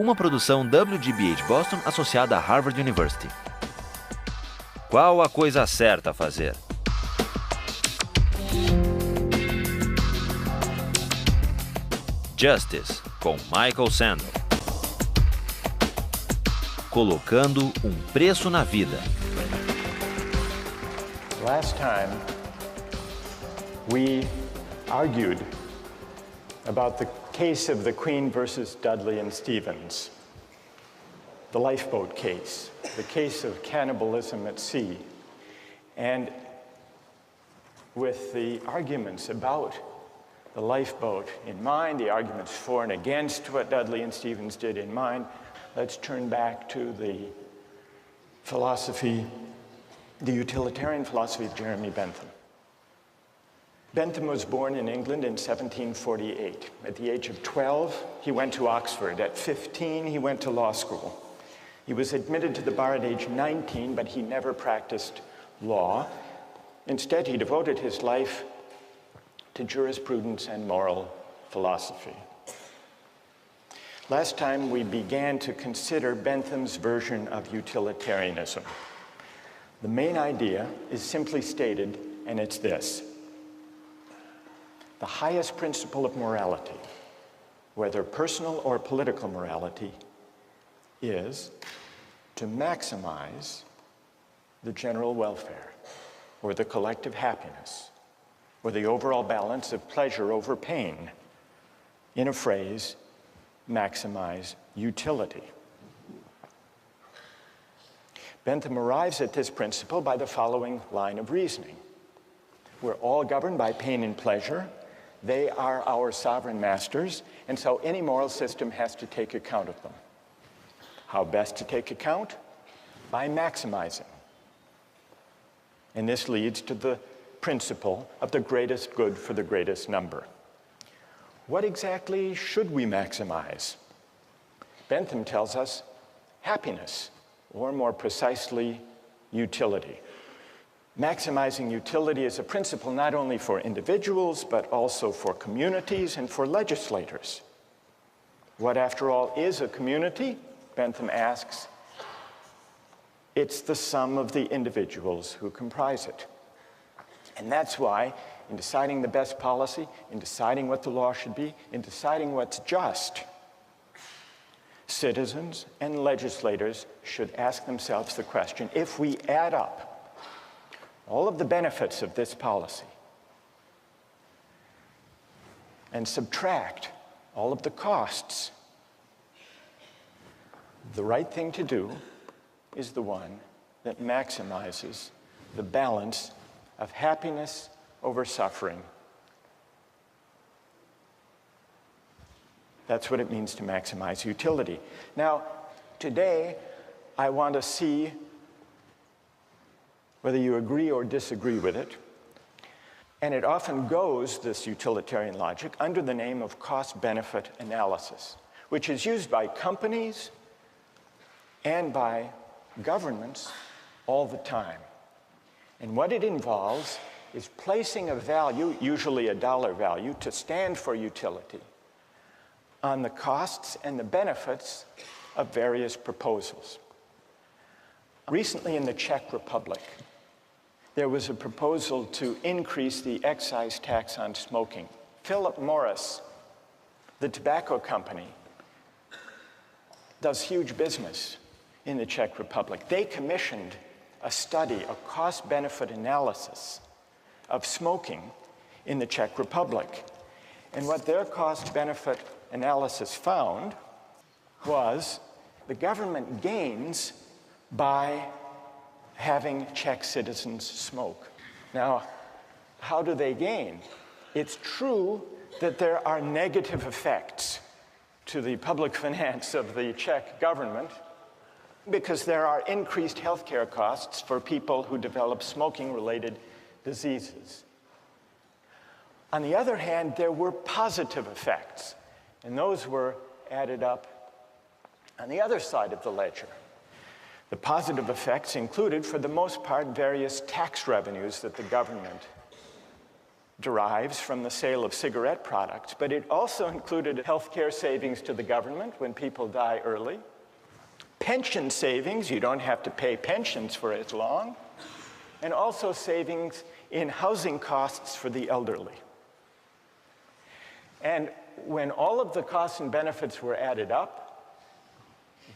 Uma produção WGBH Boston associada à Harvard University. Qual a coisa certa a fazer? Justice, com Michael Sandel. Colocando um preço na vida. Last time, we argued about the case of the Queen versus Dudley and Stevens, the lifeboat case, the case of cannibalism at sea. And with the arguments about the lifeboat in mind, the arguments for and against what Dudley and Stevens did in mind, let's turn back to the philosophy, the utilitarian philosophy of Jeremy Bentham. Bentham was born in England in 1748. At the age of 12, he went to Oxford. At 15, he went to law school. He was admitted to the bar at age 19, but he never practiced law. Instead, he devoted his life to jurisprudence and moral philosophy. Last time, we began to consider Bentham's version of utilitarianism. The main idea is simply stated, and it's this. The highest principle of morality, whether personal or political morality, is to maximize the general welfare, or the collective happiness, or the overall balance of pleasure over pain. In a phrase, maximize utility. Bentham arrives at this principle by the following line of reasoning. We're all governed by pain and pleasure. They are our sovereign masters, and so any moral system has to take account of them. How best to take account? By maximizing. And this leads to the principle of the greatest good for the greatest number. What exactly should we maximize? Bentham tells us happiness, or more precisely, utility. Maximizing utility is a principle not only for individuals, but also for communities and for legislators. What, after all, is a community? Bentham asks. It's the sum of the individuals who comprise it. And that's why, in deciding the best policy, in deciding what the law should be, in deciding what's just, citizens and legislators should ask themselves the question, if we add up all of the benefits of this policy and subtract all of the costs, the right thing to do is the one that maximizes the balance of happiness over suffering. That's what it means to maximize utility. Now, today, I want to see whether you agree or disagree with it. And it often goes, this utilitarian logic, under the name of cost-benefit analysis, which is used by companies and by governments all the time. And what it involves is placing a value, usually a dollar value, to stand for utility, on the costs and the benefits of various proposals. Recently in the Czech Republic, there was a proposal to increase the excise tax on smoking. Philip Morris, the tobacco company, does huge business in the Czech Republic. They commissioned a study, a cost-benefit analysis of smoking in the Czech Republic. And what their cost-benefit analysis found was the government gains by having Czech citizens smoke. Now, how do they gain? It's true that there are negative effects to the public finance of the Czech government because there are increased healthcare costs for people who develop smoking-related diseases. On the other hand, there were positive effects, and those were added up on the other side of the ledger. The positive effects included, for the most part, various tax revenues that the government derives from the sale of cigarette products, but it also included healthcare savings to the government when people die early, pension savings, you don't have to pay pensions for as long, and also savings in housing costs for the elderly. And when all of the costs and benefits were added up,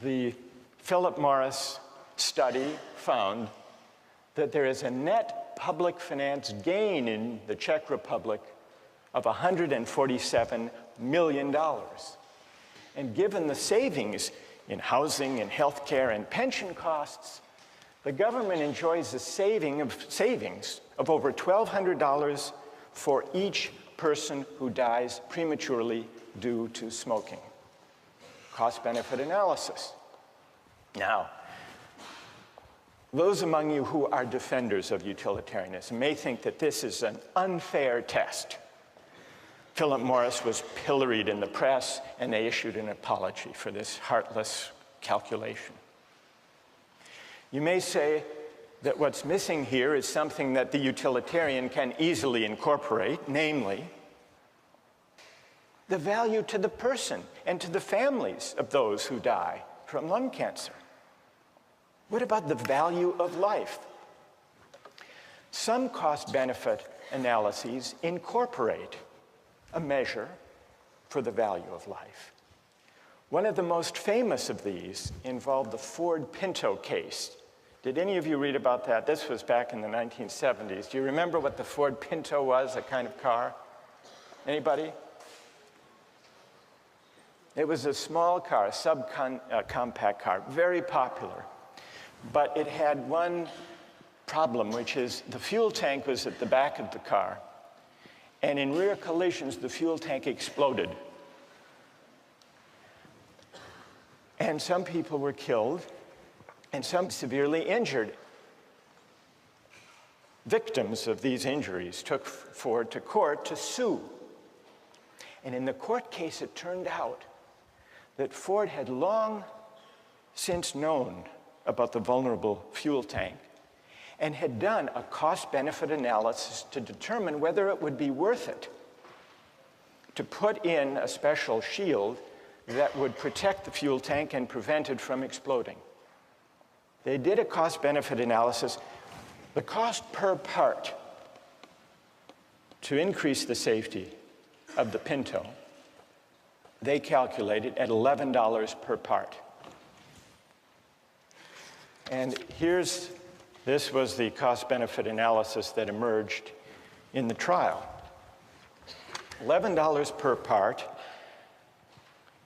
the Philip Morris study found that there is a net public finance gain in the Czech Republic of $147 million. And given the savings in housing and healthcare and pension costs, the government enjoys a savings of over $1,200 for each person who dies prematurely due to smoking. Cost-benefit analysis. Now, those among you who are defenders of utilitarianism may think that this is an unfair test. Philip Morris was pilloried in the press, and they issued an apology for this heartless calculation. You may say that what's missing here is something that the utilitarian can easily incorporate, namely, the value to the person and to the families of those who die from lung cancer. What about the value of life? Some cost-benefit analyses incorporate a measure for the value of life. One of the most famous of these involved the Ford Pinto case. Did any of you read about that? This was back in the 1970s. Do you remember what the Ford Pinto was, a kind of car? Anybody? It was a small car, a subcompact car, very popular. But it had one problem, which is the fuel tank was at the back of the car. And in rear collisions, the fuel tank exploded. And some people were killed, and some severely injured. Victims of these injuries took Ford to court to sue. And in the court case, it turned out that Ford had long since known about the vulnerable fuel tank and had done a cost-benefit analysis to determine whether it would be worth it to put in a special shield that would protect the fuel tank and prevent it from exploding. They did a cost-benefit analysis. The cost per part to increase the safety of the Pinto, they calculated at $11 per part. And this was the cost-benefit analysis that emerged in the trial. $11 per part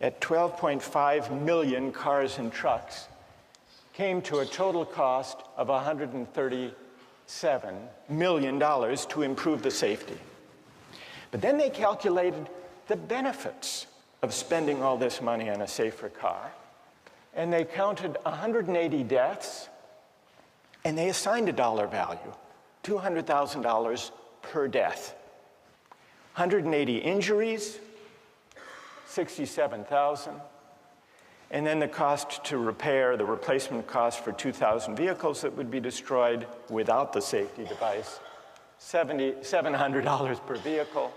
at 12.5 million cars and trucks came to a total cost of $137 million to improve the safety. But then they calculated the benefits of spending all this money on a safer car, and they counted 180 deaths, and they assigned a dollar value, $200,000 per death. 180 injuries, $67,000, and then the cost to repair, the replacement cost for 2,000 vehicles that would be destroyed without the safety device, $700 per vehicle.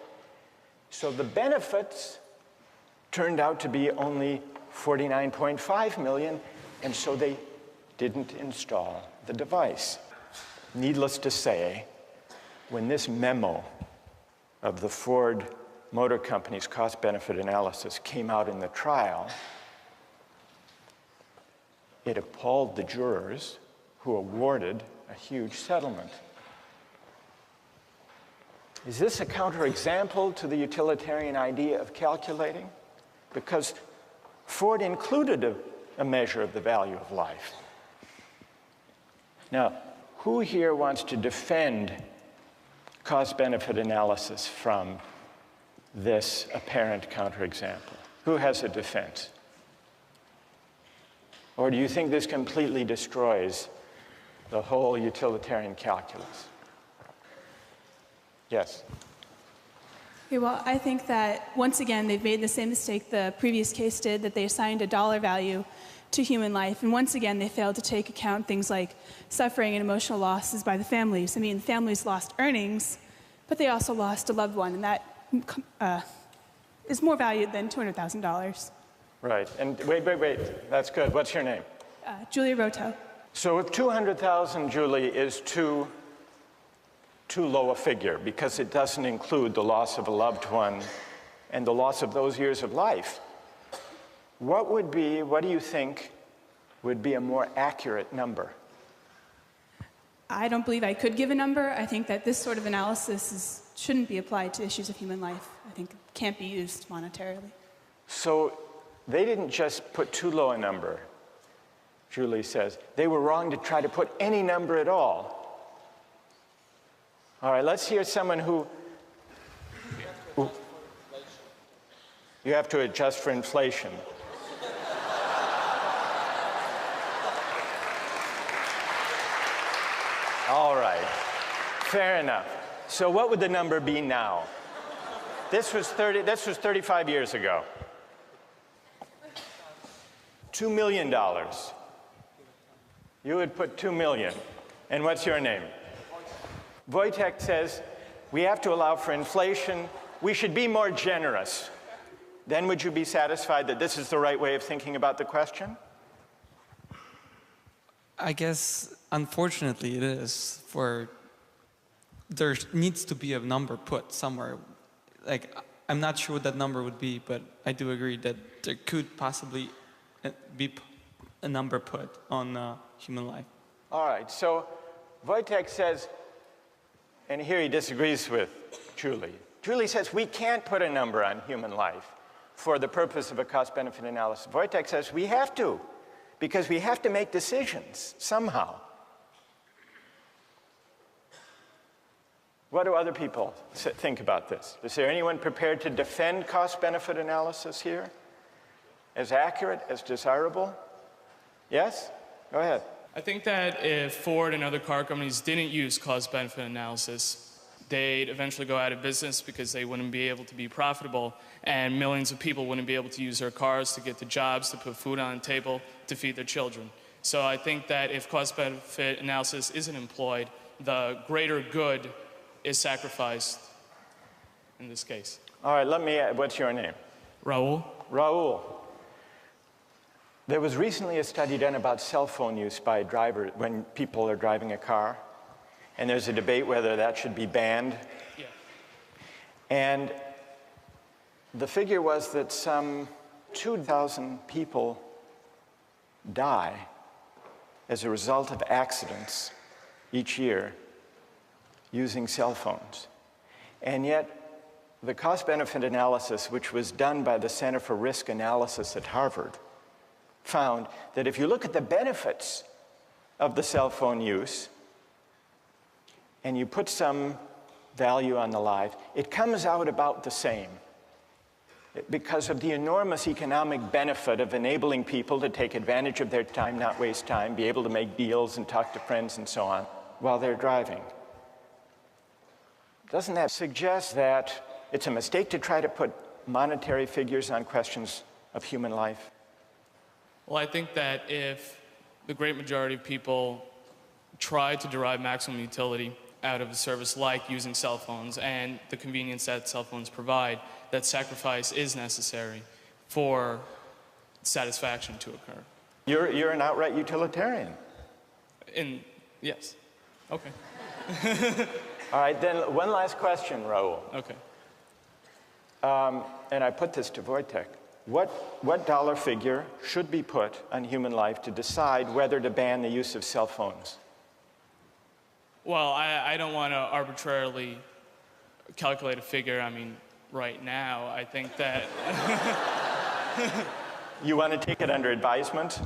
So the benefits turned out to be only $49.5 million, and so they didn't install the device. Needless to say, when this memo of the Ford Motor Company's cost-benefit analysis came out in the trial, it appalled the jurors who awarded a huge settlement. Is this a counterexample to the utilitarian idea of calculating? Because Ford included a measure of the value of life. Now, who here wants to defend cost-benefit analysis from this apparent counterexample? Who has a defense? Or do you think this completely destroys the whole utilitarian calculus? Yes? Okay, well, I think that, once again, they've made the same mistake the previous case did, that they assigned a dollar value to human life. And once again, they failed to take account things like suffering and emotional losses by the families. I mean, families lost earnings, but they also lost a loved one, and that is more valued than $200,000. Right. And wait. That's good. What's your name? Julia Roto. So if 200,000, Julie, is too low a figure because it doesn't include the loss of a loved one and the loss of those years of life, what do you think would be a more accurate number? I don't believe I could give a number. I think that this sort of analysis shouldn't be applied to issues of human life. I think it can't be used monetarily. So they didn't just put too low a number, Julie says. They were wrong to try to put any number at all. All right, let's hear someone who... You have to adjust for inflation. All right, fair enough. So what would the number be now? This was 35 years ago. $2 million. You would put 2 million. And what's your name? Wojtek says, we have to allow for inflation. We should be more generous. Then would you be satisfied that this is the right way of thinking about the question? I guess, unfortunately, it is. There needs to be a number put somewhere. Like, I'm not sure what that number would be, but I do agree that there could possibly be a number put on human life. All right, so Wojtek says, and here he disagrees with Julie. Julie says we can't put a number on human life for the purpose of a cost-benefit analysis. Wojtek says we have to, because we have to make decisions somehow. What do other people think about this? Is there anyone prepared to defend cost-benefit analysis here? As accurate, as desirable? Yes? Go ahead. I think that if Ford and other car companies didn't use cost-benefit analysis, they'd eventually go out of business because they wouldn't be able to be profitable, and millions of people wouldn't be able to use their cars to get to jobs, to put food on the table, to feed their children. So I think that if cost-benefit analysis isn't employed, the greater good is sacrificed in this case. All right, let me add, what's your name? Raul. Raul. There was recently a study done about cell phone use by drivers when people are driving a car, and there's a debate whether that should be banned. Yeah. And the figure was that some 2,000 people die as a result of accidents each year using cell phones. And yet, the cost-benefit analysis, which was done by the Center for Risk Analysis at Harvard, found that if you look at the benefits of the cell phone use and you put some value on the life, it comes out about the same because of the enormous economic benefit of enabling people to take advantage of their time, not waste time, be able to make deals and talk to friends and so on while they're driving. Doesn't that suggest that it's a mistake to try to put monetary figures on questions of human life? Well, I think that if the great majority of people try to derive maximum utility out of a service like using cell phones and the convenience that cell phones provide, that sacrifice is necessary for satisfaction to occur. You're an outright utilitarian. Yes. Okay. All right, then one last question, Raul. Okay. And I put this to Wojtek. What dollar figure should be put on human life to decide whether to ban the use of cell phones? Well, I don't want to arbitrarily calculate a figure. I mean, right now, I think that... You want to take it under advisement?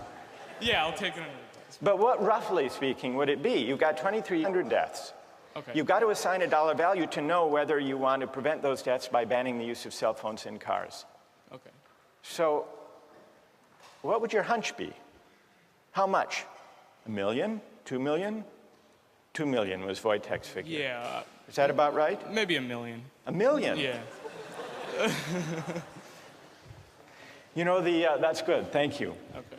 Yeah, I'll take it under advisement. But what, roughly speaking, would it be? You've got 2,300 deaths. Okay. You've got to assign a dollar value to know whether you want to prevent those deaths by banning the use of cell phones in cars. Okay. So, what would your hunch be? How much? $1 million? $2 million? $2 million was Wojtek's figure. Yeah. Is that about right? Maybe $1 million. $1 million? Yeah. You know, that's good. Thank you. Okay.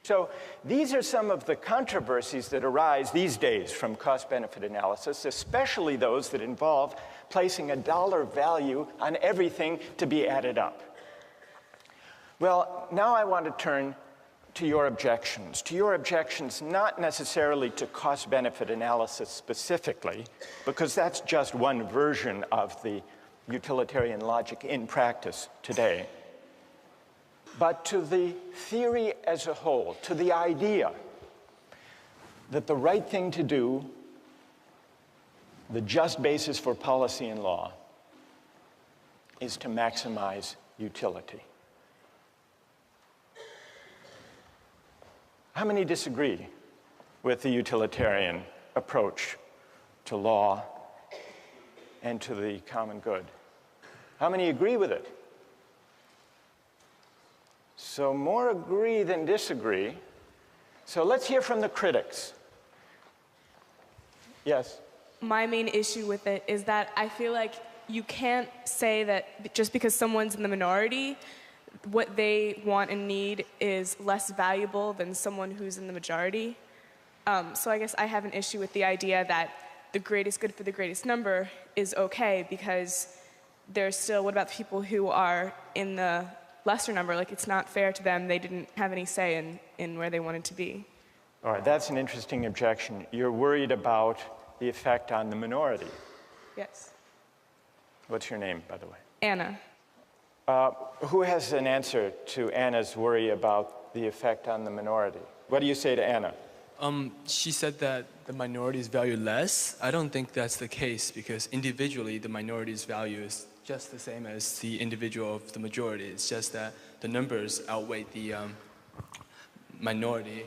So these are some of the controversies that arise these days from cost-benefit analysis, especially those that involve placing a dollar value on everything to be added up. Well, now I want to turn to your objections not necessarily to cost-benefit analysis specifically, because that's just one version of the utilitarian logic in practice today, but to the theory as a whole, to the idea that the right thing to do, the just basis for policy and law, is to maximize utility. How many disagree with the utilitarian approach to law and to the common good? How many agree with it? So more agree than disagree. So let's hear from the critics. Yes? My main issue with it is that I feel like you can't say that just because someone's in the minority, what they want and need is less valuable than someone who's in the majority. So I guess I have an issue with the idea that the greatest good for the greatest number is okay, because there's still, what about the people who are in the lesser number? Like, it's not fair to them. They didn't have any say in where they wanted to be. All right, that's an interesting objection. You're worried about the effect on the minority. Yes. What's your name, by the way? Anna. Who has an answer to Anna's worry about the effect on the minority? What do you say to Anna? She said that the minorities value less. I don't think that's the case, because individually the minority's value is just the same as the individual of the majority. It's just that the numbers outweigh the minority.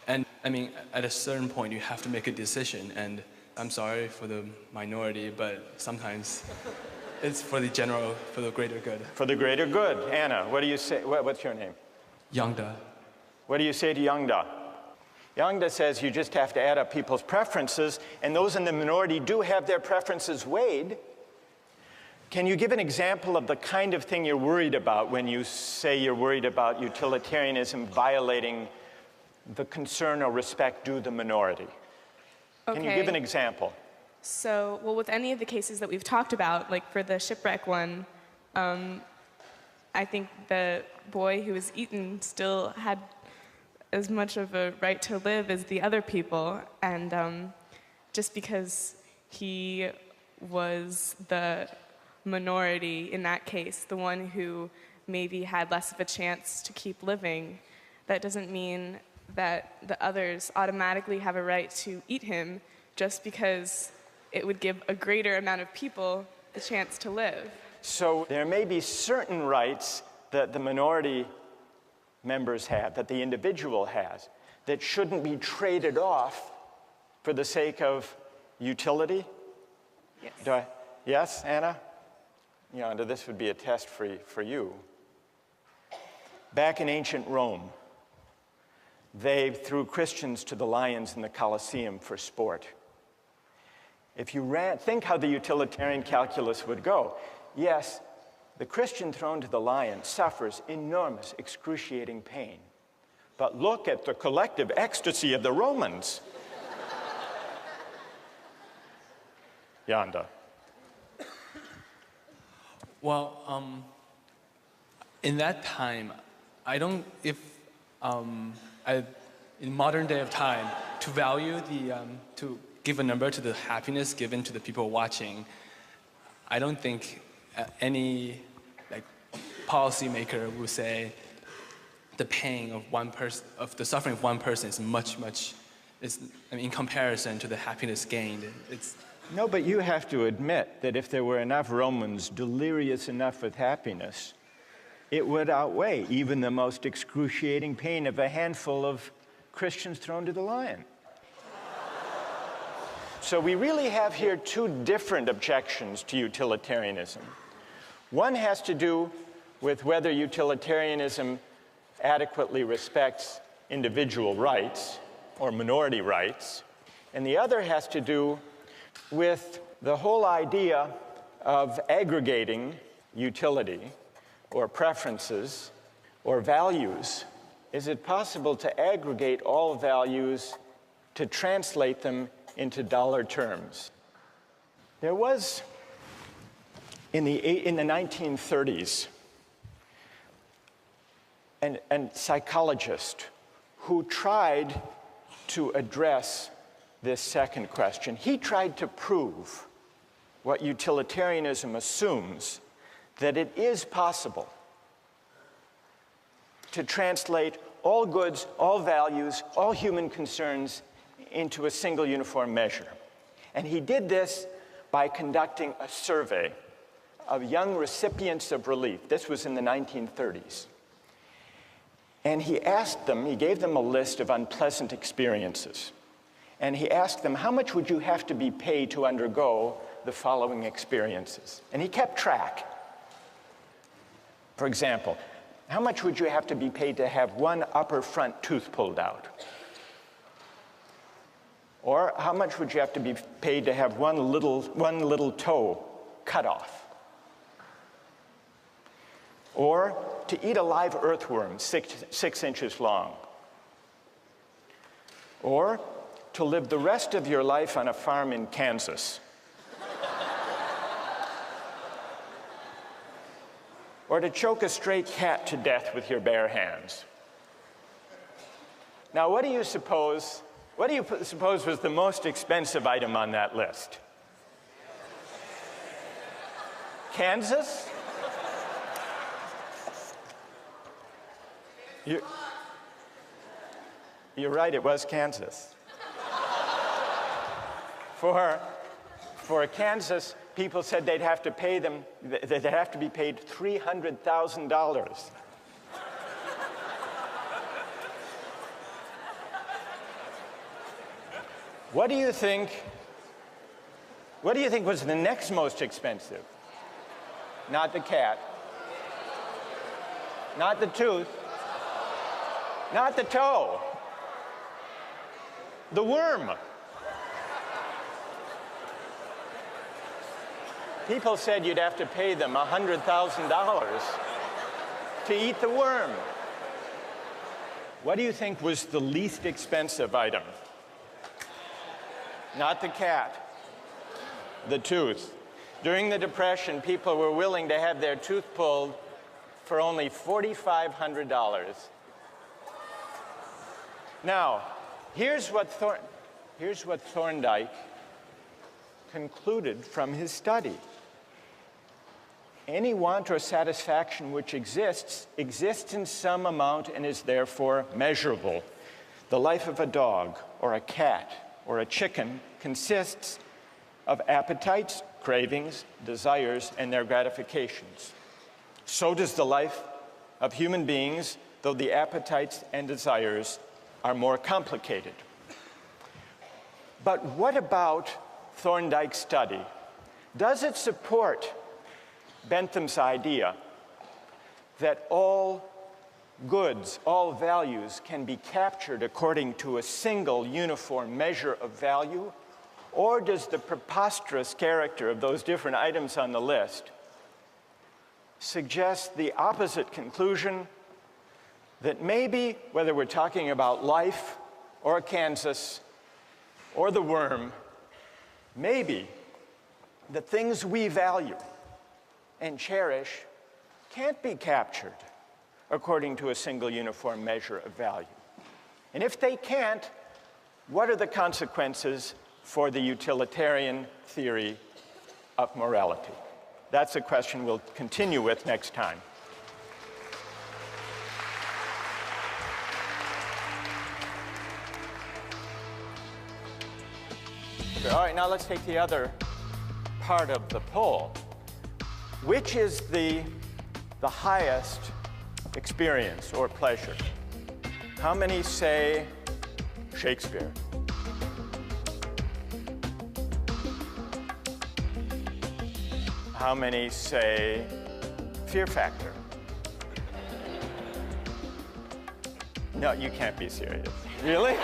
And I mean, at a certain point you have to make a decision, and I'm sorry for the minority, but sometimes it's for the greater good. For the greater good. Anna, what do you say? What's your name? Yangda. What do you say to Yangda? Yangda says you just have to add up people's preferences, and those in the minority do have their preferences weighed. Can you give an example of the kind of thing you're worried about when you say you're worried about utilitarianism violating the concern or respect due the minority? Okay. Can you give an example? So, well, with any of the cases that we've talked about, like for the shipwreck one, I think the boy who was eaten still had as much of a right to live as the other people, and just because he was the minority in that case, the one who maybe had less of a chance to keep living, that doesn't mean that the others automatically have a right to eat him just because it would give a greater amount of people the chance to live. So there may be certain rights that the minority members have, that the individual has, that shouldn't be traded off for the sake of utility? Yes. Yes, Anna? Yonda, this would be a test for you. Back in ancient Rome, they threw Christians to the lions in the Colosseum for sport. If you think how the utilitarian calculus would go, yes, the Christian thrown to the lion suffers enormous, excruciating pain. But look at the collective ecstasy of the Romans. Yonda. Well, in that time, in modern day of time, to value to give a number to the happiness given to the people watching, I don't think any policymaker would say the pain of one person, of the suffering of one person is much, in comparison to the happiness gained. No, but you have to admit that if there were enough Romans delirious enough with happiness, it would outweigh even the most excruciating pain of a handful of Christians thrown to the lion. So we really have here two different objections to utilitarianism. One has to do with whether utilitarianism adequately respects individual rights or minority rights, and the other has to do with the whole idea of aggregating utility or preferences or values is it possible to aggregate all values to translate them into dollar terms? There was, in the 1930s, a psychologist who tried to address this second question. He tried to prove what utilitarianism assumes, that it is possible to translate all goods, all values, all human concerns into a single uniform measure. And he did this by conducting a survey of young recipients of relief. This was in the 1930s. And he gave them a list of unpleasant experiences. And he asked them, how much would you have to be paid to undergo the following experiences? And he kept track. For example, how much would you have to be paid to have one upper front tooth pulled out? Or how much would you have to be paid to have one little toe cut off? Or to eat a live earthworm 6 inches long? Or to live the rest of your life on a farm in Kansas? Or to choke a stray cat to death with your bare hands? Now, what do you suppose was the most expensive item on that list? Kansas? You're right, it was Kansas. For Kansas, people said they'd have to be paid $300,000. What do you think was the next most expensive? Not the cat. Not the tooth. Not the toe. The worm. People said you'd have to pay them $100,000 to eat the worm. What do you think was the least expensive item? Not the cat, the tooth. During the Depression, people were willing to have their tooth pulled for only $4,500. Now, here's what Thorndike concluded from his study. Any want or satisfaction which exists in some amount and is therefore measurable. The life of a dog or a cat or a chicken consists of appetites, cravings, desires, and their gratifications. So does the life of human beings, though the appetites and desires are more complicated. But what about Thorndike's study? Does it support Bentham's idea that all goods, all values can be captured according to a single uniform measure of value? Or does the preposterous character of those different items on the list suggest the opposite conclusion, that maybe, whether we're talking about life or Kansas or the worm, maybe the things we value and cherish can't be captured according to a single uniform measure of value? And if they can't, what are the consequences for the utilitarian theory of morality? That's a question we'll continue with next time. All right, now let's take the other part of the poll. Which is the highest experience or pleasure? How many say Shakespeare? How many say Fear Factor? No, you can't be serious. Really?